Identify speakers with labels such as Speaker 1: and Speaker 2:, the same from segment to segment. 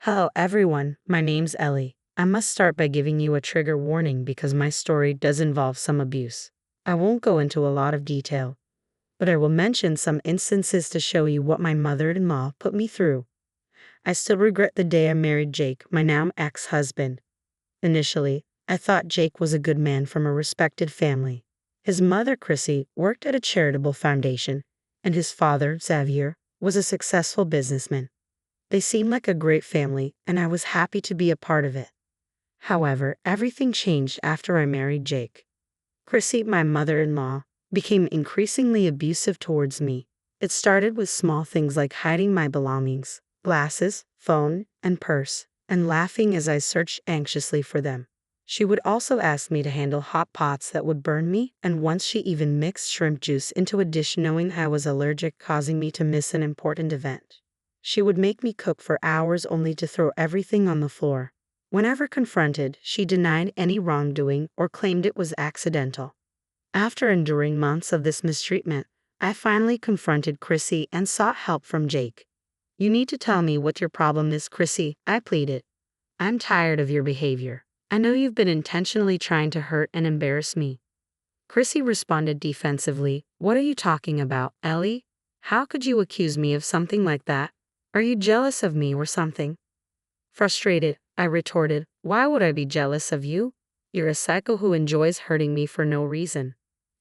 Speaker 1: Hello everyone, my name's Ellie. I must start by giving you a trigger warning because my story does involve some abuse. I won't go into a lot of detail, but I will mention some instances to show you what my mother-in-law put me through. I still regret the day I married Jake, my now ex-husband. Initially, I thought Jake was a good man from a respected family. His mother, Chrissy, worked at a charitable foundation, and his father, Xavier, was a successful businessman. They seemed like a great family, and I was happy to be a part of it. However, everything changed after I married Jake. Chrissy, my mother-in-law, became increasingly abusive towards me. It started with small things like hiding my belongings, glasses, phone, and purse, and laughing as I searched anxiously for them. She would also ask me to handle hot pots that would burn me, and once she even mixed shrimp juice into a dish knowing I was allergic, causing me to miss an important event. She would make me cook for hours only to throw everything on the floor. Whenever confronted, she denied any wrongdoing or claimed it was accidental. After enduring months of this mistreatment, I finally confronted Chrissy and sought help from Jake. "You need to tell me what your problem is, Chrissy," I pleaded. "I'm tired of your behavior. I know you've been intentionally trying to hurt and embarrass me." Chrissy responded defensively, "What are you talking about, Ellie? How could you accuse me of something like that? Are you jealous of me or something?" Frustrated, I retorted, "Why would I be jealous of you? You're a psycho who enjoys hurting me for no reason."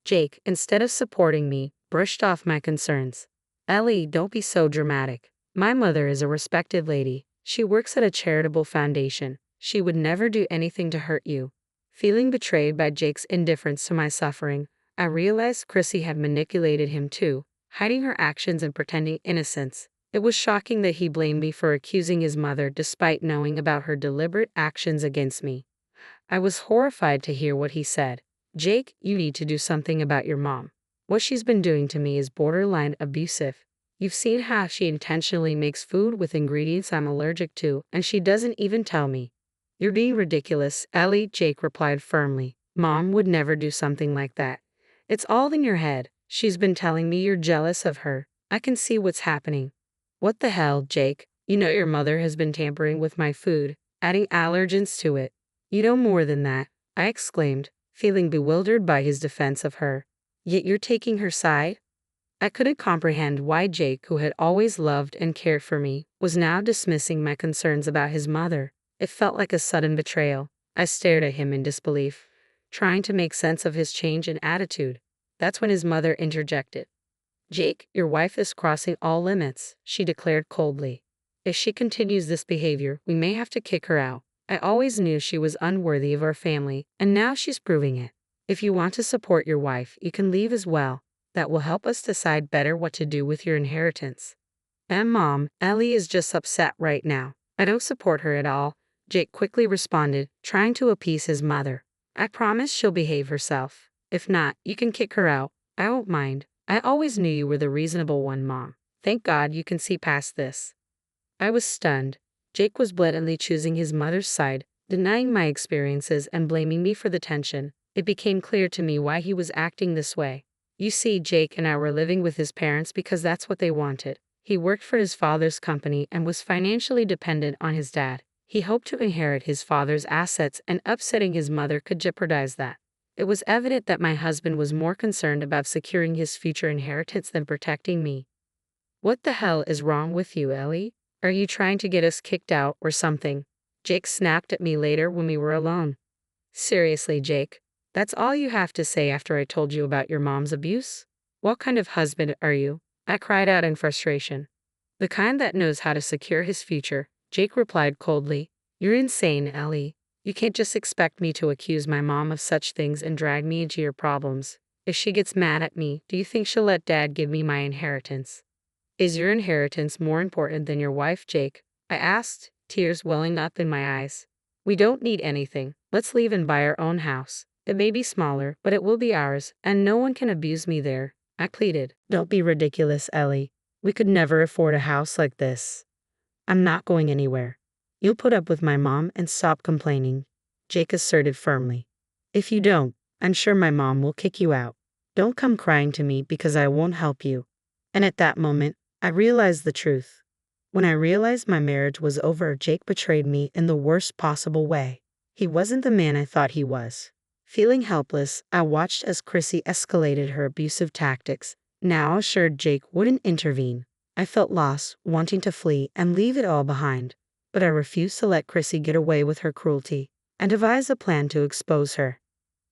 Speaker 1: Jake, instead of supporting me, brushed off my concerns. "Ellie, don't be so dramatic. My mother is a respected lady. She works at a charitable foundation. She would never do anything to hurt you." Feeling betrayed by Jake's indifference to my suffering, I realized Chrissy had manipulated him too, hiding her actions and pretending innocence. It was shocking that he blamed me for accusing his mother despite knowing about her deliberate actions against me. I was horrified to hear what he said. "Jake, you need to do something about your mom. What she's been doing to me is borderline abusive. You've seen how she intentionally makes food with ingredients I'm allergic to, and she doesn't even tell me." "You're being ridiculous, Ellie," Jake replied firmly. "Mom would never do something like that. It's all in your head. She's been telling me you're jealous of her. I can see what's happening." "What the hell, Jake? You know your mother has been tampering with my food, adding allergens to it." "You know more than that," I exclaimed, feeling bewildered by his defense of her. "Yet you're taking her side?" I couldn't comprehend why Jake, who had always loved and cared for me, was now dismissing my concerns about his mother. It felt like a sudden betrayal. I stared at him in disbelief, trying to make sense of his change in attitude. That's when his mother interjected. "Jake, your wife is crossing all limits," she declared coldly. "If she continues this behavior, we may have to kick her out. I always knew she was unworthy of our family, and now she's proving it. If you want to support your wife, you can leave as well. That will help us decide better what to do with your inheritance." "And Mom, Ellie is just upset right now. I don't support her at all," Jake quickly responded, trying to appease his mother. "I promise she'll behave herself. If not, you can kick her out. I won't mind. I always knew you were the reasonable one, Mom. Thank God you can see past this." I was stunned. Jake was blatantly choosing his mother's side, denying my experiences and blaming me for the tension. It became clear to me why he was acting this way. You see, Jake and I were living with his parents because that's what they wanted. He worked for his father's company and was financially dependent on his dad. He hoped to inherit his father's assets, and upsetting his mother could jeopardize that. It was evident that my husband was more concerned about securing his future inheritance than protecting me. "What the hell is wrong with you, Ellie? Are you trying to get us kicked out or something?" Jake snapped at me later when we were alone. "Seriously, Jake, that's all you have to say after I told you about your mom's abuse? What kind of husband are you?" I cried out in frustration. "The kind that knows how to secure his future," Jake replied coldly. "You're insane, Ellie. You can't just expect me to accuse my mom of such things and drag me into your problems. If she gets mad at me, do you think she'll let Dad give me my inheritance?" "Is your inheritance more important than your wife, Jake?" I asked, tears welling up in my eyes. "We don't need anything. Let's leave and buy our own house. It may be smaller, but it will be ours, and no one can abuse me there," I pleaded. "Don't be ridiculous, Ellie. We could never afford a house like this." "I'm not going anywhere. You'll put up with my mom and stop complaining," Jake asserted firmly. "If you don't, I'm sure my mom will kick you out. Don't come crying to me because I won't help you." And at that moment, I realized the truth. When I realized my marriage was over, Jake betrayed me in the worst possible way. He wasn't the man I thought he was. Feeling helpless, I watched as Chrissy escalated her abusive tactics, now assured Jake wouldn't intervene. I felt lost, wanting to flee and leave it all behind. But I refused to let Chrissy get away with her cruelty, and devised a plan to expose her.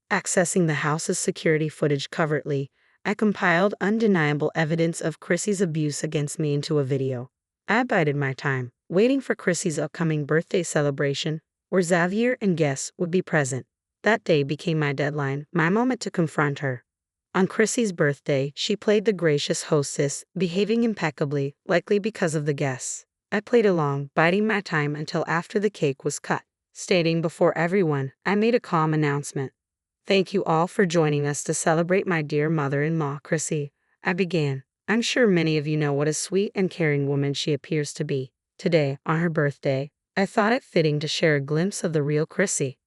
Speaker 1: Accessing the house's security footage covertly, I compiled undeniable evidence of Chrissy's abuse against me into a video. I bided my time, waiting for Chrissy's upcoming birthday celebration, where Xavier and guests would be present. That day became my deadline, my moment to confront her. On Chrissy's birthday, she played the gracious hostess, behaving impeccably, likely because of the guests. I played along, biding my time until after the cake was cut. Stating before everyone, I made a calm announcement. "Thank you all for joining us to celebrate my dear mother-in-law, Chrissy," I began. "I'm sure many of you know what a sweet and caring woman she appears to be. Today, on her birthday, I thought it fitting to share a glimpse of the real Chrissy."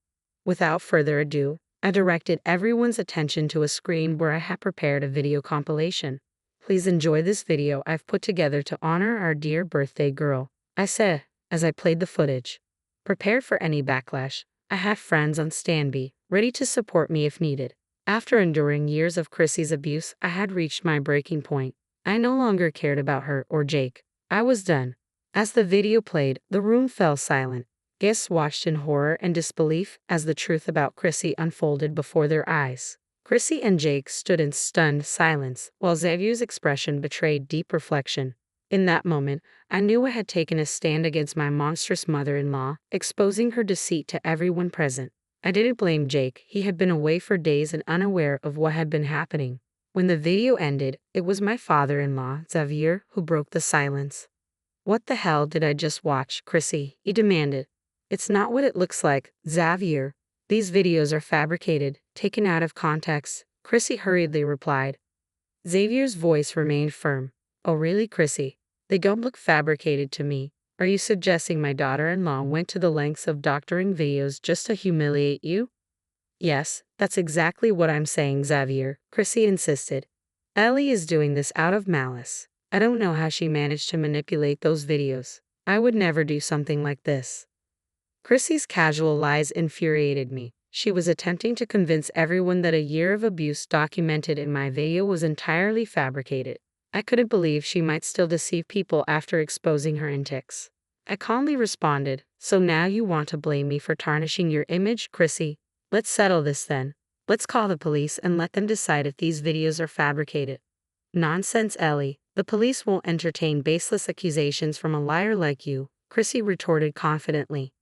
Speaker 1: Without further ado, I directed everyone's attention to a screen where I had prepared a video compilation. "Please enjoy this video I've put together to honor our dear birthday girl," I said, as I played the footage. Prepared for any backlash, I had friends on standby, ready to support me if needed. After enduring years of Chrissy's abuse, I had reached my breaking point. I no longer cared about her or Jake. I was done. As the video played, the room fell silent. Guests watched in horror and disbelief as the truth about Chrissy unfolded before their eyes. Chrissy and Jake stood in stunned silence, while Xavier's expression betrayed deep reflection. In that moment, I knew I had taken a stand against my monstrous mother-in-law, exposing her deceit to everyone present. I didn't blame Jake. He had been away for days and unaware of what had been happening. When the video ended, it was my father-in-law, Xavier, who broke the silence. "What the hell did I just watch, Chrissy?" he demanded. "It's not what it looks like, Xavier. These videos are fabricated, taken out of context," Chrissy hurriedly replied. Xavier's voice remained firm. "Oh really, Chrissy? They don't look fabricated to me. Are you suggesting my daughter-in-law went to the lengths of doctoring videos just to humiliate you?" "Yes, that's exactly what I'm saying, Xavier," Chrissy insisted. "Ellie is doing this out of malice. I don't know how she managed to manipulate those videos. I would never do something like this." Chrissy's casual lies infuriated me. She was attempting to convince everyone that a year of abuse documented in my video was entirely fabricated. I couldn't believe she might still deceive people after exposing her antics. I calmly responded, "So now you want to blame me for tarnishing your image, Chrissy? Let's settle this then. Let's call the police and let them decide if these videos are fabricated." "Nonsense, Ellie. The police won't entertain baseless accusations from a liar like you," Chrissy retorted confidently.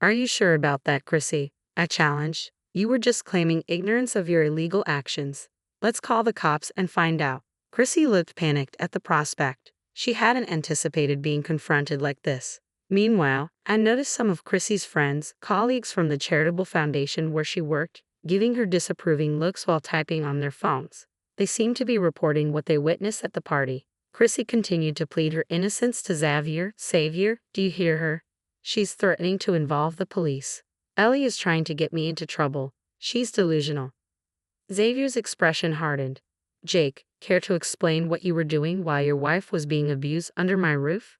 Speaker 1: "Are you sure about that, Chrissy?" I challenged. "You were just claiming ignorance of your illegal actions. Let's call the cops and find out." Chrissy looked panicked at the prospect. She hadn't anticipated being confronted like this. Meanwhile, I noticed some of Chrissy's friends, colleagues from the charitable foundation where she worked, giving her disapproving looks while typing on their phones. They seemed to be reporting what they witnessed at the party. Chrissy continued to plead her innocence to Xavier. "Xavier, do you hear her? She's threatening to involve the police. Ellie is trying to get me into trouble. She's delusional." Xavier's expression hardened. "Jake, care to explain what you were doing while your wife was being abused under my roof?"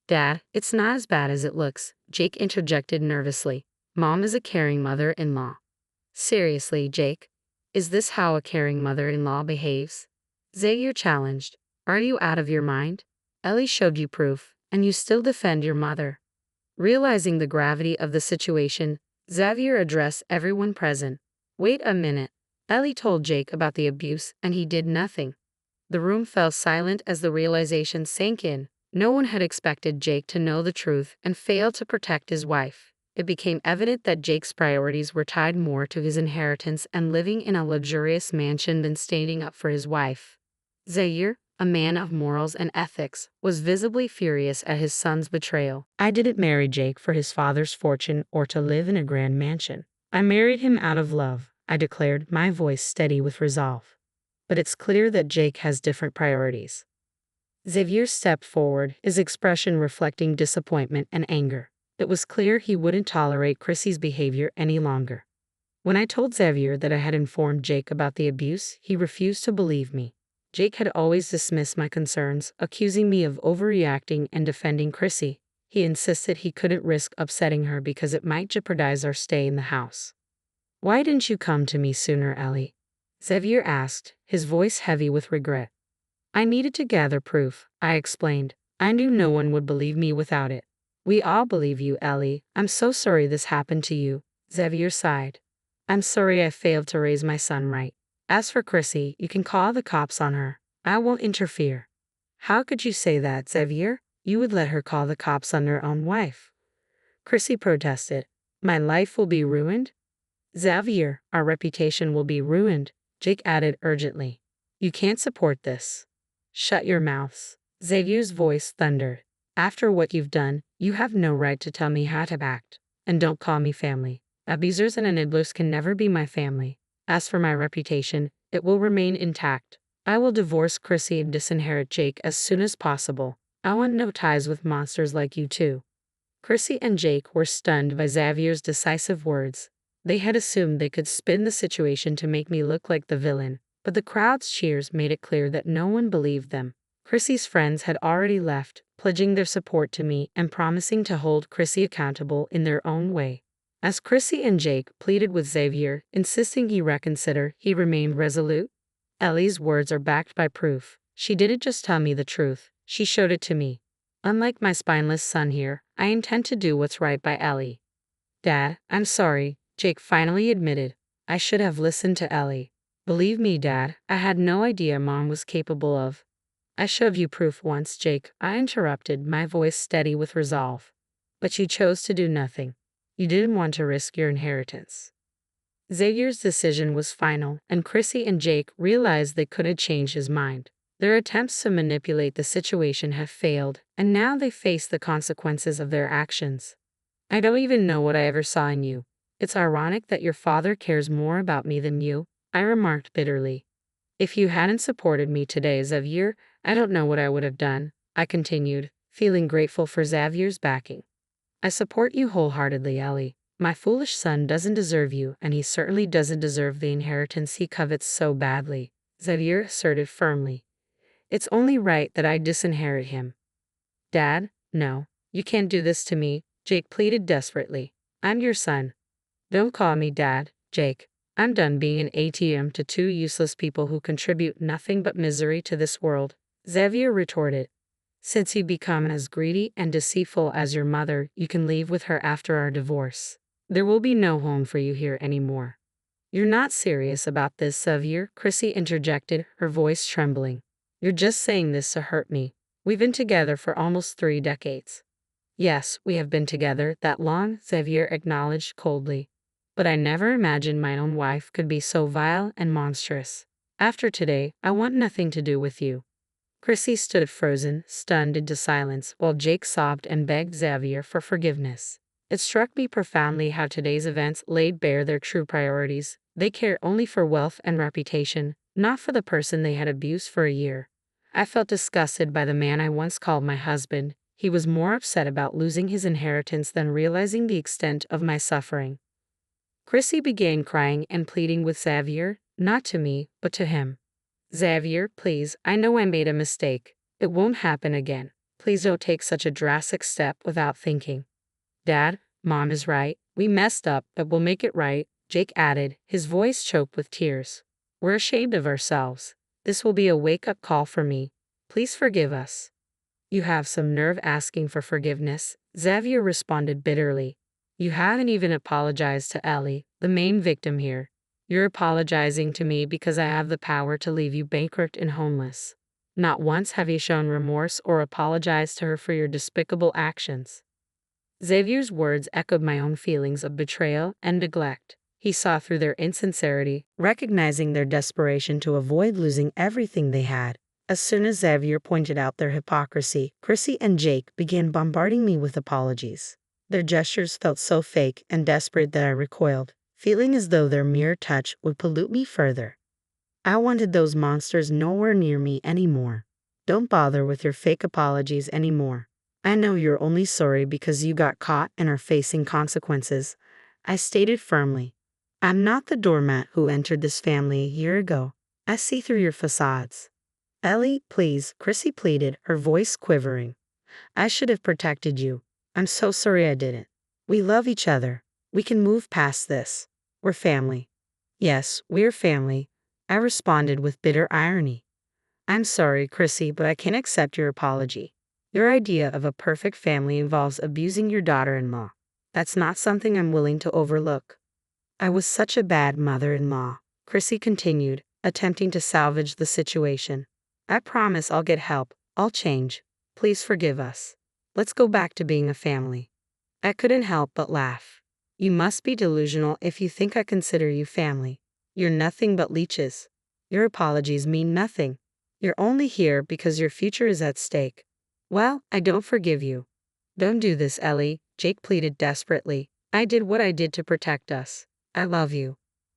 Speaker 1: "Dad, it's not as bad as it looks," Jake interjected nervously. "Mom is a caring mother-in-law." "Seriously, Jake? Is this how a caring mother-in-law behaves?" Xavier challenged. "Are you out of your mind? Ellie showed you proof, and you still defend your mother." Realizing the gravity of the situation, Xavier addressed everyone present. "Wait a minute. Ellie told Jake about the abuse, and he did nothing." The room fell silent as the realization sank in. No one had expected Jake to know the truth and fail to protect his wife. It became evident that Jake's priorities were tied more to his inheritance and living in a luxurious mansion than standing up for his wife. Zaire, a man of morals and ethics, was visibly furious at his son's betrayal. "I didn't marry Jake for his father's fortune or to live in a grand mansion. I married him out of love," I declared, my voice steady with resolve. "But it's clear that Jake has different priorities." Xavier stepped forward, his expression reflecting disappointment and anger. It was clear he wouldn't tolerate Chrissy's behavior any longer. When I told Xavier that I had informed Jake about the abuse, he refused to believe me. Jake had always dismissed my concerns, accusing me of overreacting and defending Chrissy. He insisted he couldn't risk upsetting her because it might jeopardize our stay in the house. "Why didn't you come to me sooner, Ellie?" Xavier asked, his voice heavy with regret. "I needed to gather proof," I explained. "I knew no one would believe me without it." "We all believe you, Ellie. I'm so sorry this happened to you," Xavier sighed. "I'm sorry I failed to raise my son right. As for Chrissy, you can call the cops on her. I won't interfere." "How could you say that, Xavier? You would let her call the cops on her own wife," Chrissy protested. "My life will be ruined?" "Xavier, our reputation will be ruined," Jake added urgently. "You can't support this." "Shut your mouths," Xavier's voice thundered. "After what you've done, you have no right to tell me how to act. And don't call me family. Abusers and enablers can never be my family. As for my reputation, it will remain intact. I will divorce Chrissy and disinherit Jake as soon as possible. I want no ties with monsters like you two." Chrissy and Jake were stunned by Xavier's decisive words. They had assumed they could spin the situation to make me look like the villain, but the crowd's cheers made it clear that no one believed them. Chrissy's friends had already left, pledging their support to me and promising to hold Chrissy accountable in their own way. As Chrissy and Jake pleaded with Xavier, insisting he reconsider, he remained resolute. "Ellie's words are backed by proof. She didn't just tell me the truth, she showed it to me. Unlike my spineless son here, I intend to do what's right by Ellie." "Dad, I'm sorry," Jake finally admitted. "I should have listened to Ellie. Believe me, Dad, I had no idea Mom was capable of." "I showed you proof once, Jake," I interrupted, my voice steady with resolve. "But you chose to do nothing. You didn't want to risk your inheritance." Xavier's decision was final, and Chrissy and Jake realized they couldn't change his mind. Their attempts to manipulate the situation have failed, and now they face the consequences of their actions. "I don't even know what I ever saw in you. It's ironic that your father cares more about me than you," I remarked bitterly. "If you hadn't supported me today, Xavier, I don't know what I would have done," I continued, feeling grateful for Xavier's backing. "I support you wholeheartedly, Ellie. My foolish son doesn't deserve you, and he certainly doesn't deserve the inheritance he covets so badly," Xavier asserted firmly. "It's only right that I disinherit him." "Dad, no. You can't do this to me," Jake pleaded desperately. "I'm your son." "Don't call me Dad, Jake. I'm done being an ATM to two useless people who contribute nothing but misery to this world," Xavier retorted. "Since you become as greedy and deceitful as your mother, you can leave with her after our divorce. There will be no home for you here anymore." "You're not serious about this, Xavier," Chrissy interjected, her voice trembling. "You're just saying this to hurt me. We've been together for almost 3 decades. "Yes, we have been together that long," Xavier acknowledged coldly. "But I never imagined my own wife could be so vile and monstrous. After today, I want nothing to do with you." Chrissy stood frozen, stunned into silence, while Jake sobbed and begged Xavier for forgiveness. It struck me profoundly how today's events laid bare their true priorities. They cared only for wealth and reputation, not for the person they had abused for a year. I felt disgusted by the man I once called my husband. He was more upset about losing his inheritance than realizing the extent of my suffering. Chrissy began crying and pleading with Xavier, not to me, but to him. "Xavier, please, I know I made a mistake. It won't happen again. Please don't take such a drastic step without thinking." "Dad, Mom is right. We messed up, but we'll make it right," Jake added, his voice choked with tears. "We're ashamed of ourselves. This will be a wake-up call for me. Please forgive us." "You have some nerve asking for forgiveness," Xavier responded bitterly. "You haven't even apologized to Ellie, the main victim here. You're apologizing to me because I have the power to leave you bankrupt and homeless. Not once have you shown remorse or apologized to her for your despicable actions." Xavier's words echoed my own feelings of betrayal and neglect. He saw through their insincerity, recognizing their desperation to avoid losing everything they had. As soon as Xavier pointed out their hypocrisy, Chrissy and Jake began bombarding me with apologies. Their gestures felt so fake and desperate that I recoiled, feeling as though their mere touch would pollute me further. I wanted those monsters nowhere near me anymore. "Don't bother with your fake apologies anymore. I know you're only sorry because you got caught and are facing consequences," I stated firmly. "I'm not the doormat who entered this family a year ago. I see through your facades." Ellie, please, Chrissy pleaded, her voice quivering. I should have protected you. I'm so sorry I didn't. We love each other. We can move past this. We're family. Yes, we're family, I responded with bitter irony. I'm sorry, Chrissy, but I can't accept your apology. Your idea of a perfect family involves abusing your daughter-in-law. That's not something I'm willing to overlook. I was such a bad mother-in-law, Chrissy continued, attempting to salvage the situation. I promise I'll get help. I'll change. Please forgive us. Let's go back to being a family. I couldn't help but laugh. You must be delusional if you think I consider you family. You're nothing but leeches. Your apologies mean nothing. You're only here because your future is at stake. Well, I don't forgive you. Don't do this, Ellie, Jake pleaded desperately. I did what I did to protect us. I love you.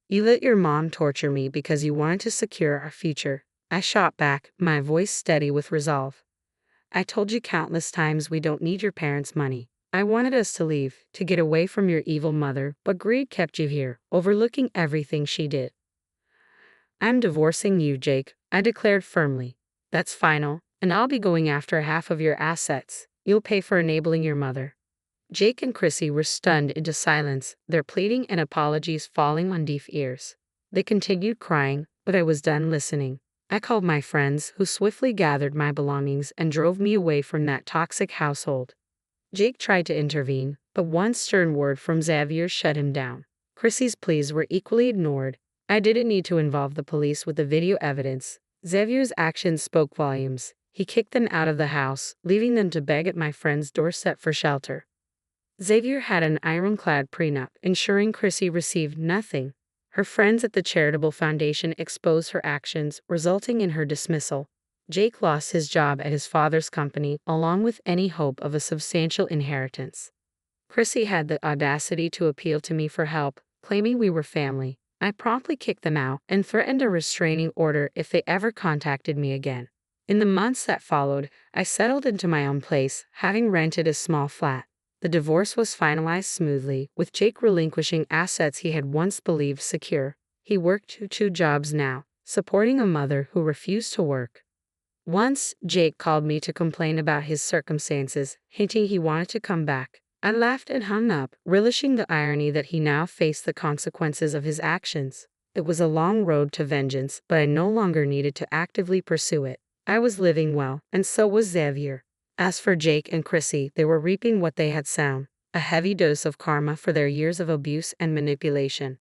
Speaker 1: You let your mom torture me because you wanted to secure our future. I shot back, my voice steady with resolve. I told you countless times we don't need your parents' money. I wanted us to leave, to get away from your evil mother, but greed kept you here, overlooking everything she did. I'm divorcing you, Jake, I declared firmly. That's final, and I'll be going after half of your assets. You'll pay for enabling your mother. Jake and Chrissy were stunned into silence, their pleading and apologies falling on deaf ears. They continued crying, but I was done listening. I called my friends, who swiftly gathered my belongings and drove me away from that toxic household. Jake tried to intervene, but one stern word from Xavier shut him down. Chrissy's pleas were equally ignored. I didn't need to involve the police with the video evidence. Xavier's actions spoke volumes. He kicked them out of the house, leaving them to beg at my friend's doorstep for shelter. Xavier had an ironclad prenup, ensuring Chrissy received nothing. Her friends at the charitable foundation exposed her actions, resulting in her dismissal. Jake lost his job at his father's company, along with any hope of a substantial inheritance. Chrissy had the audacity to appeal to me for help, claiming we were family. I promptly kicked them out and threatened a restraining order if they ever contacted me again. In the months that followed, I settled into my own place, having rented a small flat. The divorce was finalized smoothly, with Jake relinquishing assets he had once believed secure. He worked two jobs now, supporting a mother who refused to work. Once, Jake called me to complain about his circumstances, hinting he wanted to come back. I laughed and hung up, relishing the irony that he now faced the consequences of his actions. It was a long road to vengeance, but I no longer needed to actively pursue it. I was living well, and so was Xavier. As for Jake and Chrissy, they were reaping what they had sown, a heavy dose of karma for their years of abuse and manipulation.